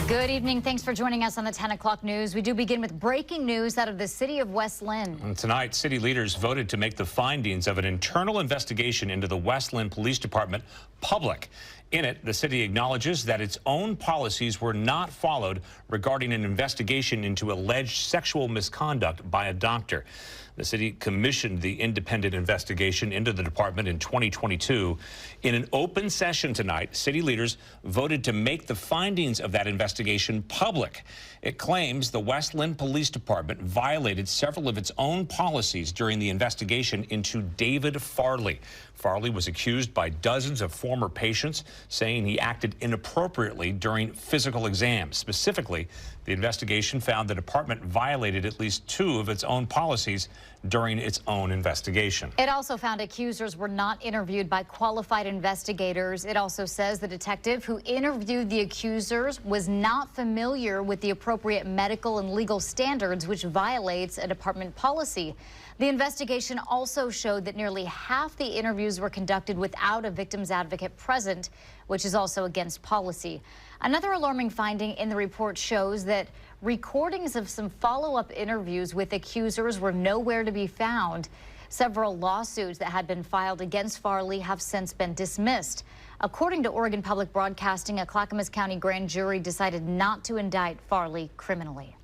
Good evening. Thanks for joining us on the 10 o'clock news. We do begin with breaking news out of the city of West Linn. And tonight, city leaders voted to make the findings of an internal investigation into the West Linn Police Department public. In it, the city acknowledges that its own policies were not followed regarding an investigation into alleged sexual misconduct by a doctor. The city commissioned the independent investigation into the department in 2022. In an open session tonight, city leaders voted to make the findings of that investigation public. It claims the West Linn Police Department violated several of its own policies during the investigation into David Farley. Farley was accused by dozens of former patients, saying he acted inappropriately during physical exams. Specifically, the investigation found the department violated at least 2 of its own policies during its own investigation. It also found accusers were not interviewed by qualified investigators. It also says the detective who interviewed the accusers was not familiar with the appropriate medical and legal standards, which violates a department policy. The investigation also showed that nearly half the interviews were conducted without a victim's advocate present, which is also against policy. Another alarming finding in the report shows that recordings of some follow-up interviews with accusers were nowhere to be found. Several lawsuits that had been filed against Farley have since been dismissed. According to Oregon Public Broadcasting, a Clackamas County grand jury decided not to indict Farley criminally.